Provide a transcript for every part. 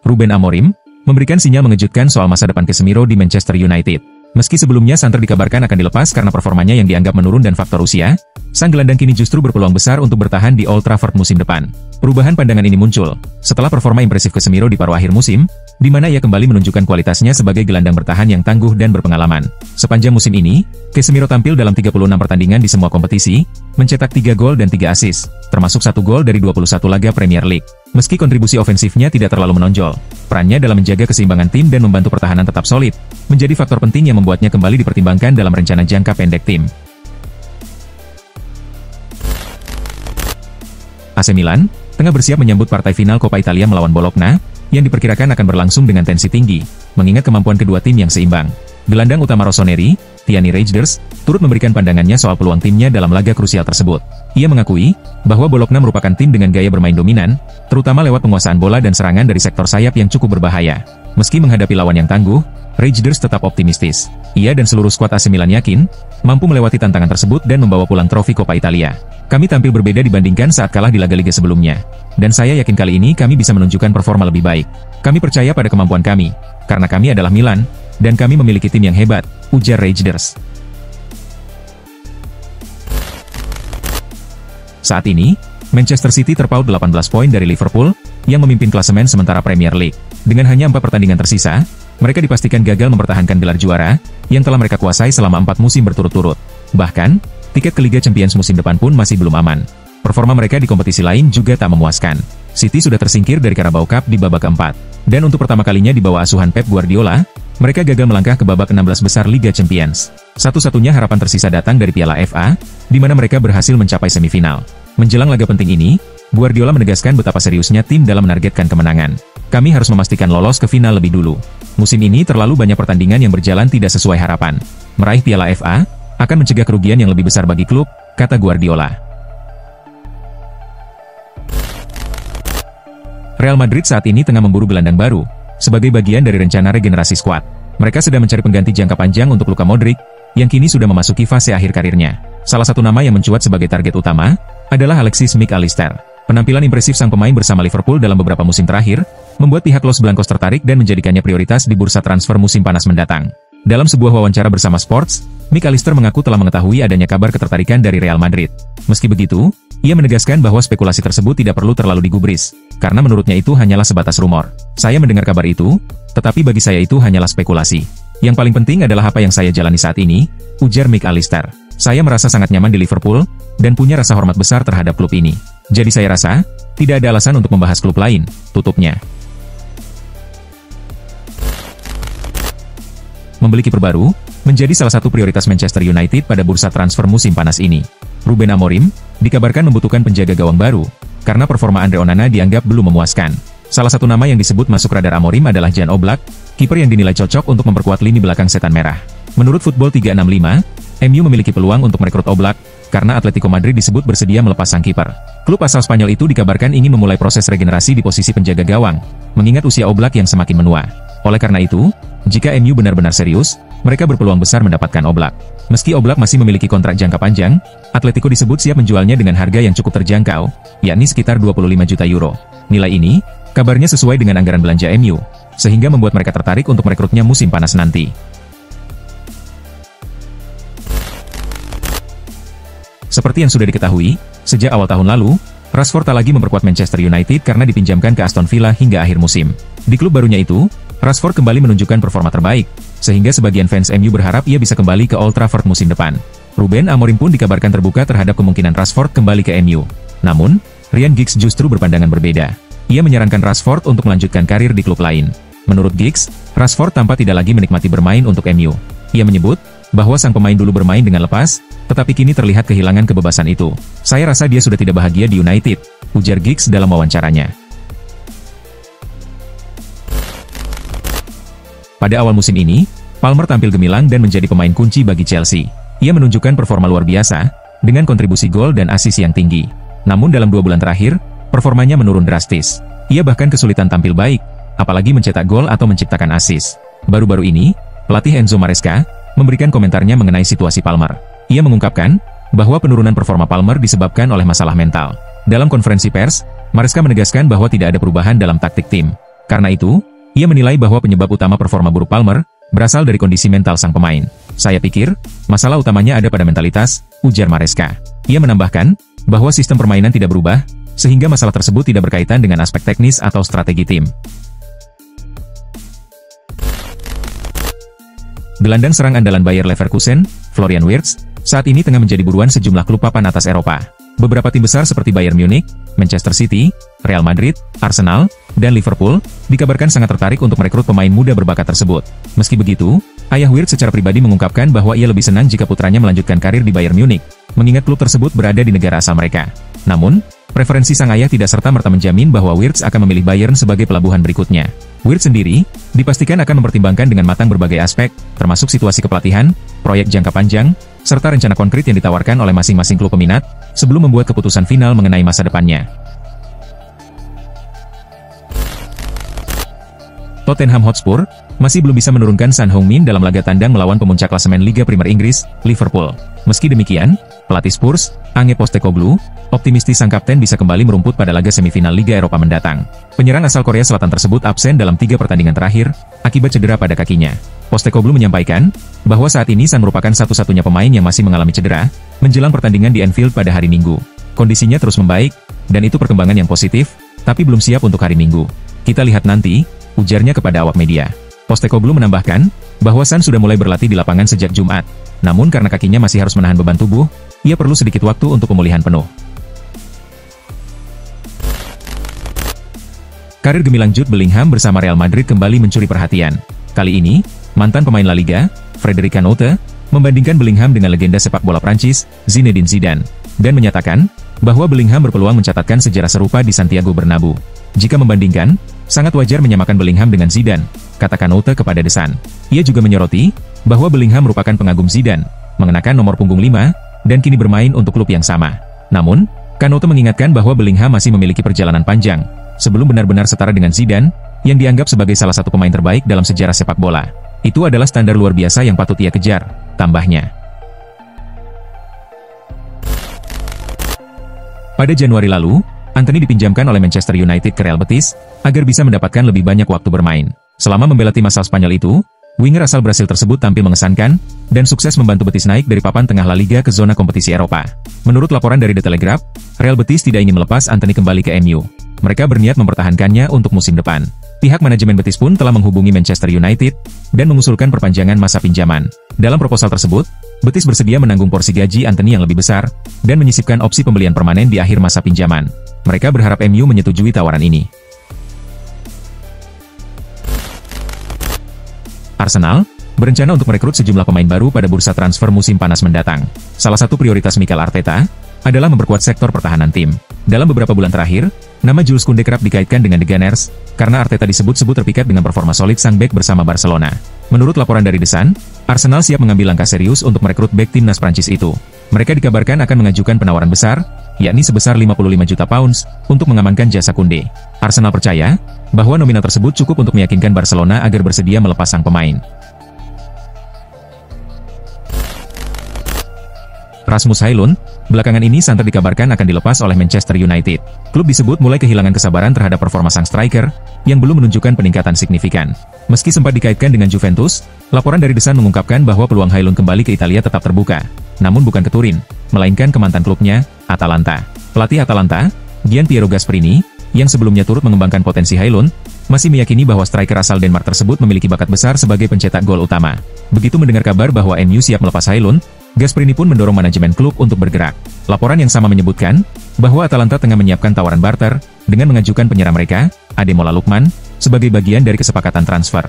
Ruben Amorim, memberikan sinyal mengejutkan soal masa depan Casemiro di Manchester United. Meski sebelumnya Santer dikabarkan akan dilepas karena performanya yang dianggap menurun dan faktor usia, sang gelandang kini justru berpeluang besar untuk bertahan di Old Trafford musim depan. Perubahan pandangan ini muncul setelah performa impresif Casemiro di paruh akhir musim, di mana ia kembali menunjukkan kualitasnya sebagai gelandang bertahan yang tangguh dan berpengalaman. Sepanjang musim ini, Casemiro tampil dalam 36 pertandingan di semua kompetisi, mencetak 3 gol dan 3 assist, termasuk 1 gol dari 21 laga Premier League. Meski kontribusi ofensifnya tidak terlalu menonjol, perannya dalam menjaga keseimbangan tim dan membantu pertahanan tetap solid, menjadi faktor penting yang membuatnya kembali dipertimbangkan dalam rencana jangka pendek tim. AC Milan tengah bersiap menyambut partai final Coppa Italia melawan Bologna, yang diperkirakan akan berlangsung dengan tensi tinggi, mengingat kemampuan kedua tim yang seimbang. Gelandang utama Rossoneri, Tiani Reijnders, turut memberikan pandangannya soal peluang timnya dalam laga krusial tersebut. Ia mengakui bahwa Bologna merupakan tim dengan gaya bermain dominan, terutama lewat penguasaan bola dan serangan dari sektor sayap yang cukup berbahaya. Meski menghadapi lawan yang tangguh, Reijnders tetap optimistis. Ia dan seluruh skuad AC Milan yakin mampu melewati tantangan tersebut dan membawa pulang trofi Coppa Italia. Kami tampil berbeda dibandingkan saat kalah di laga-liga sebelumnya, dan saya yakin kali ini kami bisa menunjukkan performa lebih baik. Kami percaya pada kemampuan kami, karena kami adalah Milan, dan kami memiliki tim yang hebat, ujar Reijnders. Saat ini, Manchester City terpaut 18 poin dari Liverpool, yang memimpin klasemen sementara Premier League. Dengan hanya 4 pertandingan tersisa, mereka dipastikan gagal mempertahankan gelar juara, yang telah mereka kuasai selama 4 musim berturut-turut. Bahkan, tiket ke Liga Champions musim depan pun masih belum aman. Performa mereka di kompetisi lain juga tak memuaskan. City sudah tersingkir dari Carabao Cup di babak keempat. Dan untuk pertama kalinya di bawah asuhan Pep Guardiola, mereka gagal melangkah ke babak 16 besar Liga Champions. Satu-satunya harapan tersisa datang dari Piala FA, di mana mereka berhasil mencapai semifinal. Menjelang laga penting ini, Guardiola menegaskan betapa seriusnya tim dalam menargetkan kemenangan. Kami harus memastikan lolos ke final lebih dulu. Musim ini terlalu banyak pertandingan yang berjalan tidak sesuai harapan. Meraih Piala FA akan mencegah kerugian yang lebih besar bagi klub, kata Guardiola. Real Madrid saat ini tengah memburu gelandang baru, sebagai bagian dari rencana regenerasi skuad. Mereka sedang mencari pengganti jangka panjang untuk Luka Modric, yang kini sudah memasuki fase akhir karirnya. Salah satu nama yang mencuat sebagai target utama adalah Alexis Mac Allister. Penampilan impresif sang pemain bersama Liverpool dalam beberapa musim terakhir, membuat pihak Los Blancos tertarik dan menjadikannya prioritas di bursa transfer musim panas mendatang. Dalam sebuah wawancara bersama Sports, Mac Allister mengaku telah mengetahui adanya kabar ketertarikan dari Real Madrid. Meski begitu, ia menegaskan bahwa spekulasi tersebut tidak perlu terlalu digubris, karena menurutnya itu hanyalah sebatas rumor. Saya mendengar kabar itu, tetapi bagi saya itu hanyalah spekulasi. Yang paling penting adalah apa yang saya jalani saat ini, ujar Mac Allister. Saya merasa sangat nyaman di Liverpool, dan punya rasa hormat besar terhadap klub ini. Jadi saya rasa, tidak ada alasan untuk membahas klub lain, tutupnya. Membeli kiper baru menjadi salah satu prioritas Manchester United pada bursa transfer musim panas ini. Ruben Amorim dikabarkan membutuhkan penjaga gawang baru, karena performa Andre Onana dianggap belum memuaskan. Salah satu nama yang disebut masuk radar Amorim adalah Jan Oblak, kiper yang dinilai cocok untuk memperkuat lini belakang setan merah. Menurut Football 365, MU memiliki peluang untuk merekrut Oblak, karena Atletico Madrid disebut bersedia melepas sang kiper. Klub asal Spanyol itu dikabarkan ingin memulai proses regenerasi di posisi penjaga gawang, mengingat usia Oblak yang semakin menua. Oleh karena itu, jika MU benar-benar serius, mereka berpeluang besar mendapatkan Oblak. Meski Oblak masih memiliki kontrak jangka panjang, Atletico disebut siap menjualnya dengan harga yang cukup terjangkau, yakni sekitar 25 juta euro. Nilai ini, kabarnya sesuai dengan anggaran belanja MU, sehingga membuat mereka tertarik untuk merekrutnya musim panas nanti. Seperti yang sudah diketahui, sejak awal tahun lalu, Rashford tak lagi memperkuat Manchester United karena dipinjamkan ke Aston Villa hingga akhir musim. Di klub barunya itu, Rashford kembali menunjukkan performa terbaik, sehingga sebagian fans MU berharap ia bisa kembali ke Old Trafford musim depan. Ruben Amorim pun dikabarkan terbuka terhadap kemungkinan Rashford kembali ke MU. Namun, Ryan Giggs justru berpandangan berbeda. Ia menyarankan Rashford untuk melanjutkan karir di klub lain. Menurut Giggs, Rashford tampak tidak lagi menikmati bermain untuk MU. Ia menyebut bahwa sang pemain dulu bermain dengan lepas, tetapi kini terlihat kehilangan kebebasan itu. Saya rasa dia sudah tidak bahagia di United, ujar Giggs dalam wawancaranya. Pada awal musim ini, Palmer tampil gemilang dan menjadi pemain kunci bagi Chelsea. Ia menunjukkan performa luar biasa, dengan kontribusi gol dan assist yang tinggi. Namun dalam 2 bulan terakhir, performanya menurun drastis. Ia bahkan kesulitan tampil baik, apalagi mencetak gol atau menciptakan assist. Baru-baru ini, pelatih Enzo Maresca memberikan komentarnya mengenai situasi Palmer. Ia mengungkapkan bahwa penurunan performa Palmer disebabkan oleh masalah mental. Dalam konferensi pers, Maresca menegaskan bahwa tidak ada perubahan dalam taktik tim. Karena itu, ia menilai bahwa penyebab utama performa buruk Palmer berasal dari kondisi mental sang pemain. Saya pikir, masalah utamanya ada pada mentalitas, ujar Maresca. Ia menambahkan, bahwa sistem permainan tidak berubah, sehingga masalah tersebut tidak berkaitan dengan aspek teknis atau strategi tim. Gelandang serang andalan Bayer Leverkusen, Florian Wirtz, saat ini tengah menjadi buruan sejumlah klub papan atas Eropa. Beberapa tim besar seperti Bayern Munich, Manchester City, Real Madrid, Arsenal, dan Liverpool, dikabarkan sangat tertarik untuk merekrut pemain muda berbakat tersebut. Meski begitu, ayah Wirtz secara pribadi mengungkapkan bahwa ia lebih senang jika putranya melanjutkan karir di Bayern Munich, mengingat klub tersebut berada di negara asal mereka. Namun, preferensi sang ayah tidak serta-merta menjamin bahwa Wirtz akan memilih Bayern sebagai pelabuhan berikutnya. Wirtz sendiri, dipastikan akan mempertimbangkan dengan matang berbagai aspek, termasuk situasi kepelatihan, proyek jangka panjang, serta rencana konkret yang ditawarkan oleh masing-masing klub peminat, sebelum membuat keputusan final mengenai masa depannya. Tottenham Hotspur masih belum bisa menurunkan Son Heung-min dalam laga tandang melawan pemuncak klasemen Liga Primer Inggris, Liverpool. Meski demikian, pelatih Spurs, Ange Postecoglou, optimistis sang kapten bisa kembali merumput pada laga semifinal Liga Eropa mendatang. Penyerang asal Korea Selatan tersebut absen dalam 3 pertandingan terakhir, akibat cedera pada kakinya. Postecoglou menyampaikan, bahwa saat ini Son merupakan satu-satunya pemain yang masih mengalami cedera, menjelang pertandingan di Anfield pada hari Minggu. Kondisinya terus membaik, dan itu perkembangan yang positif, tapi belum siap untuk hari Minggu. Kita lihat nanti, ujarnya kepada awak media. Postecoglou menambahkan, bahwa Son sudah mulai berlatih di lapangan sejak Jumat. Namun karena kakinya masih harus menahan beban tubuh, ia perlu sedikit waktu untuk pemulihan penuh. Karir gemilang Jude Bellingham bersama Real Madrid kembali mencuri perhatian. Kali ini, mantan pemain La Liga, Frédéric Canote, membandingkan Bellingham dengan legenda sepak bola Prancis, Zinedine Zidane, dan menyatakan bahwa Bellingham berpeluang mencatatkan sejarah serupa di Santiago Bernabeu. Jika membandingkan, sangat wajar menyamakan Bellingham dengan Zidane, kata Canote kepada The Sun. Ia juga menyoroti bahwa Bellingham merupakan pengagum Zidane, mengenakan nomor punggung 5, dan kini bermain untuk klub yang sama. Namun, Canote mengingatkan bahwa Bellingham masih memiliki perjalanan panjang, sebelum benar-benar setara dengan Zidane, yang dianggap sebagai salah satu pemain terbaik dalam sejarah sepak bola. Itu adalah standar luar biasa yang patut ia kejar, tambahnya. Pada Januari lalu, Antony dipinjamkan oleh Manchester United ke Real Betis, agar bisa mendapatkan lebih banyak waktu bermain. Selama membela tim asal Spanyol itu, winger asal Brasil tersebut tampil mengesankan, dan sukses membantu Betis naik dari papan tengah La Liga ke zona kompetisi Eropa. Menurut laporan dari The Telegraph, Real Betis tidak ingin melepas Antony kembali ke MU. Mereka berniat mempertahankannya untuk musim depan. Pihak manajemen Betis pun telah menghubungi Manchester United, dan mengusulkan perpanjangan masa pinjaman. Dalam proposal tersebut, Betis bersedia menanggung porsi gaji Antony yang lebih besar, dan menyisipkan opsi pembelian permanen di akhir masa pinjaman. Mereka berharap MU menyetujui tawaran ini. Arsenal berencana untuk merekrut sejumlah pemain baru pada bursa transfer musim panas mendatang. Salah satu prioritas Mikel Arteta adalah memperkuat sektor pertahanan tim. Dalam beberapa bulan terakhir, nama Jules Koundé kerap dikaitkan dengan The Gunners, karena Arteta disebut-sebut terpikat dengan performa solid sang bek bersama Barcelona. Menurut laporan dari The Sun, Arsenal siap mengambil langkah serius untuk merekrut bek timnas Prancis itu. Mereka dikabarkan akan mengajukan penawaran besar, yakni sebesar 55 juta pounds, untuk mengamankan jasa Koundé. Arsenal percaya bahwa nominal tersebut cukup untuk meyakinkan Barcelona agar bersedia melepas sang pemain. Rasmus Højlund, belakangan ini santer dikabarkan akan dilepas oleh Manchester United. Klub disebut mulai kehilangan kesabaran terhadap performa sang striker, yang belum menunjukkan peningkatan signifikan. Meski sempat dikaitkan dengan Juventus, laporan dari The Sun mengungkapkan bahwa peluang Højlund kembali ke Italia tetap terbuka, namun bukan ke Turin, melainkan ke mantan klubnya, Atalanta. Pelatih Atalanta, Gian Piero Gasperini, yang sebelumnya turut mengembangkan potensi Højlund, masih meyakini bahwa striker asal Denmark tersebut memiliki bakat besar sebagai pencetak gol utama. Begitu mendengar kabar bahwa MU siap melepas Højlund, Gasperini pun mendorong manajemen klub untuk bergerak. Laporan yang sama menyebutkan bahwa Atalanta tengah menyiapkan tawaran barter dengan mengajukan penyerang mereka, Ademola Lookman, sebagai bagian dari kesepakatan transfer.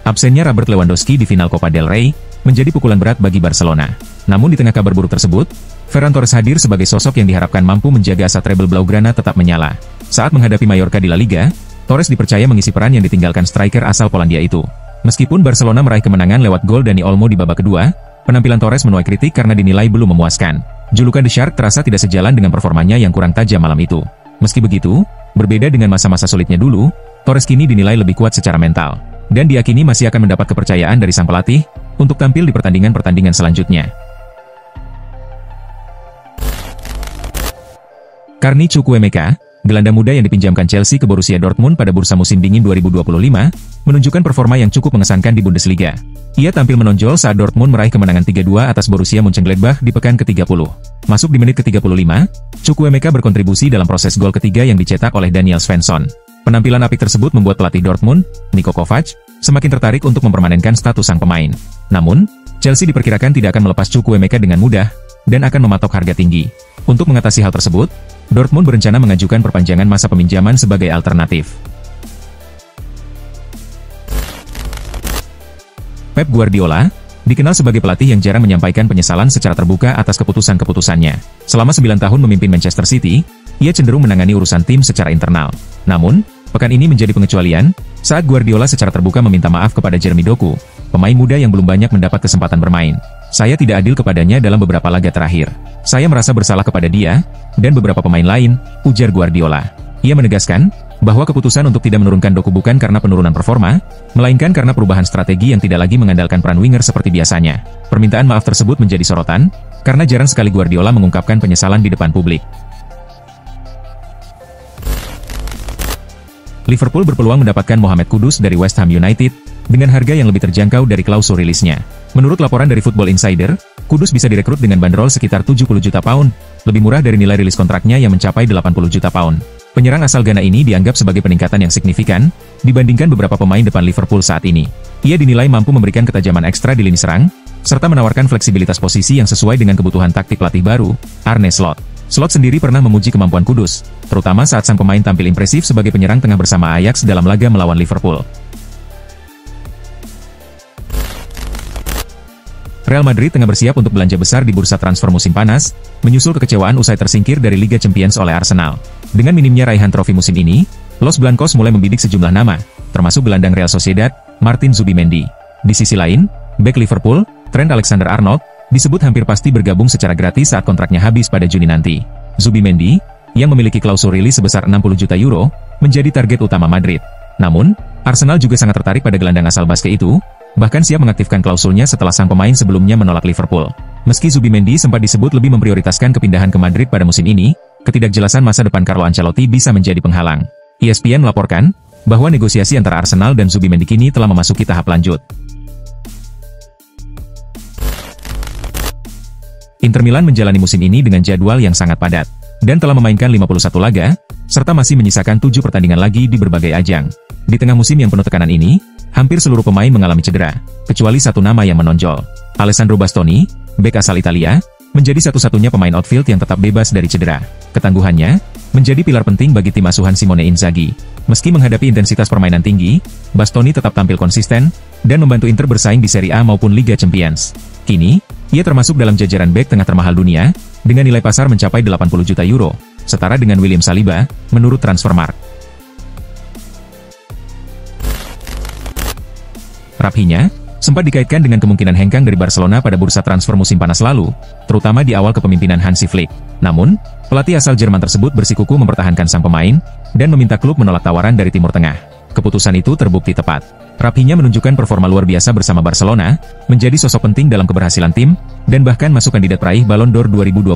Absennya Robert Lewandowski di final Copa del Rey menjadi pukulan berat bagi Barcelona. Namun di tengah kabar buruk tersebut, Ferran Torres hadir sebagai sosok yang diharapkan mampu menjaga asa treble Blaugrana tetap menyala. Saat menghadapi Mallorca di La Liga, Torres dipercaya mengisi peran yang ditinggalkan striker asal Polandia itu. Meskipun Barcelona meraih kemenangan lewat gol Dani Olmo di babak kedua, penampilan Torres menuai kritik karena dinilai belum memuaskan. Julukan The Shark terasa tidak sejalan dengan performanya yang kurang tajam malam itu. Meski begitu, berbeda dengan masa-masa sulitnya dulu, Torres kini dinilai lebih kuat secara mental, dan diyakini masih akan mendapat kepercayaan dari sang pelatih untuk tampil di pertandingan-pertandingan selanjutnya. Carney Chukwuemeka, gelandang muda yang dipinjamkan Chelsea ke Borussia Dortmund pada bursa musim dingin 2025, menunjukkan performa yang cukup mengesankan di Bundesliga. Ia tampil menonjol saat Dortmund meraih kemenangan 3-2 atas Borussia Mönchengladbach di pekan ke-30. Masuk di menit ke-35, Chukwuemeka berkontribusi dalam proses gol ketiga yang dicetak oleh Daniel Svensson. Penampilan apik tersebut membuat pelatih Dortmund, Niko Kovac, semakin tertarik untuk mempermanenkan status sang pemain. Namun, Chelsea diperkirakan tidak akan melepas Chukwuemeka dengan mudah, dan akan mematok harga tinggi. Untuk mengatasi hal tersebut, Dortmund berencana mengajukan perpanjangan masa peminjaman sebagai alternatif. Pep Guardiola dikenal sebagai pelatih yang jarang menyampaikan penyesalan secara terbuka atas keputusan-keputusannya. Selama 9 tahun memimpin Manchester City, ia cenderung menangani urusan tim secara internal. Namun, pekan ini menjadi pengecualian, saat Guardiola secara terbuka meminta maaf kepada Jeremy Doku, pemain muda yang belum banyak mendapat kesempatan bermain. Saya tidak adil kepadanya dalam beberapa laga terakhir. Saya merasa bersalah kepada dia, dan beberapa pemain lain, ujar Guardiola. Ia menegaskan, bahwa keputusan untuk tidak menurunkan Doku bukan karena penurunan performa, melainkan karena perubahan strategi yang tidak lagi mengandalkan peran winger seperti biasanya. Permintaan maaf tersebut menjadi sorotan, karena jarang sekali Guardiola mengungkapkan penyesalan di depan publik. Liverpool berpeluang mendapatkan Mohamed Kudus dari West Ham United, dengan harga yang lebih terjangkau dari klausul rilisnya. Menurut laporan dari Football Insider, Kudus bisa direkrut dengan bandrol sekitar 70 juta pound, lebih murah dari nilai rilis kontraknya yang mencapai 80 juta pound. Penyerang asal Ghana ini dianggap sebagai peningkatan yang signifikan, dibandingkan beberapa pemain depan Liverpool saat ini. Ia dinilai mampu memberikan ketajaman ekstra di lini serang, serta menawarkan fleksibilitas posisi yang sesuai dengan kebutuhan taktik pelatih baru, Arne Slot. Slot sendiri pernah memuji kemampuan Kudus, terutama saat sang pemain tampil impresif sebagai penyerang tengah bersama Ajax dalam laga melawan Liverpool. Real Madrid tengah bersiap untuk belanja besar di bursa transfer musim panas, menyusul kekecewaan usai tersingkir dari Liga Champions oleh Arsenal. Dengan minimnya raihan trofi musim ini, Los Blancos mulai membidik sejumlah nama, termasuk gelandang Real Sociedad, Martin Zubimendi. Di sisi lain, bek Liverpool, Trent Alexander-Arnold, disebut hampir pasti bergabung secara gratis saat kontraknya habis pada Juni nanti. Zubimendi, yang memiliki klausul rilis sebesar 60 juta euro, menjadi target utama Madrid. Namun, Arsenal juga sangat tertarik pada gelandang asal Baske itu, bahkan siap mengaktifkan klausulnya setelah sang pemain sebelumnya menolak Liverpool. Meski Zubimendi sempat disebut lebih memprioritaskan kepindahan ke Madrid pada musim ini, ketidakjelasan masa depan Carlo Ancelotti bisa menjadi penghalang. ESPN melaporkan bahwa negosiasi antara Arsenal dan Zubimendi kini telah memasuki tahap lanjut. Inter Milan menjalani musim ini dengan jadwal yang sangat padat, dan telah memainkan 51 laga, serta masih menyisakan 7 pertandingan lagi di berbagai ajang. Di tengah musim yang penuh tekanan ini, hampir seluruh pemain mengalami cedera, kecuali satu nama yang menonjol. Alessandro Bastoni, bek asal Italia, menjadi satu-satunya pemain outfield yang tetap bebas dari cedera. Ketangguhannya menjadi pilar penting bagi tim asuhan Simone Inzaghi. Meski menghadapi intensitas permainan tinggi, Bastoni tetap tampil konsisten, dan membantu Inter bersaing di Serie A maupun Liga Champions. Kini, ia termasuk dalam jajaran bek tengah termahal dunia, dengan nilai pasar mencapai 80 juta euro, setara dengan William Saliba, menurut Transfermarkt. Raphinha sempat dikaitkan dengan kemungkinan hengkang dari Barcelona pada bursa transfer musim panas lalu, terutama di awal kepemimpinan Hansi Flick. Namun, pelatih asal Jerman tersebut bersikukuh mempertahankan sang pemain, dan meminta klub menolak tawaran dari Timur Tengah. Keputusan itu terbukti tepat. Raphinha menunjukkan performa luar biasa bersama Barcelona, menjadi sosok penting dalam keberhasilan tim, dan bahkan masuk kandidat peraih Ballon d'Or 2025.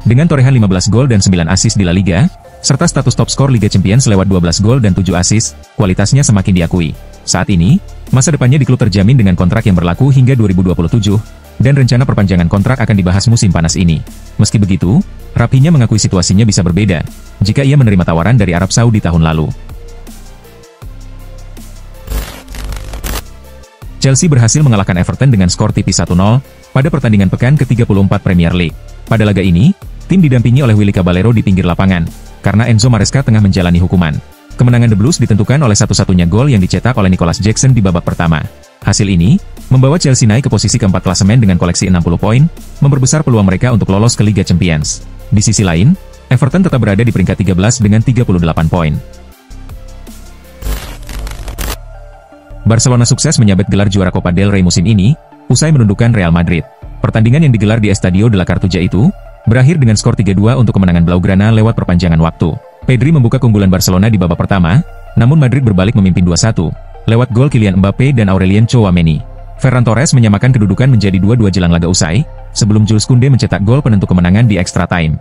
Dengan torehan 15 gol dan 9 assist di La Liga, serta status top skor Liga Champions lewat 12 gol dan 7 assist, kualitasnya semakin diakui. Saat ini, masa depannya di klub terjamin dengan kontrak yang berlaku hingga 2027, dan rencana perpanjangan kontrak akan dibahas musim panas ini. Meski begitu, Raphinha mengakui situasinya bisa berbeda, jika ia menerima tawaran dari Arab Saudi tahun lalu. Chelsea berhasil mengalahkan Everton dengan skor tipis 1-0, pada pertandingan pekan ke-34 Premier League. Pada laga ini, tim didampingi oleh Willy Caballero di pinggir lapangan, karena Enzo Maresca tengah menjalani hukuman. Kemenangan The Blues ditentukan oleh satu-satunya gol yang dicetak oleh Nicholas Jackson di babak pertama. Hasil ini, membawa Chelsea naik ke posisi keempat klasemen dengan koleksi 60 poin, memperbesar peluang mereka untuk lolos ke Liga Champions. Di sisi lain, Everton tetap berada di peringkat 13 dengan 38 poin. Barcelona sukses menyabet gelar juara Copa del Rey musim ini, usai menundukkan Real Madrid. Pertandingan yang digelar di Estadio de la Cartuja itu, berakhir dengan skor 3-2 untuk kemenangan Blaugrana lewat perpanjangan waktu. Pedri membuka keunggulan Barcelona di babak pertama, namun Madrid berbalik memimpin 2-1, lewat gol Kylian Mbappe dan Aurelien Tchouameni. Ferran Torres menyamakan kedudukan menjadi 2-2 jelang laga usai, sebelum Jules Koundé mencetak gol penentu kemenangan di extra time.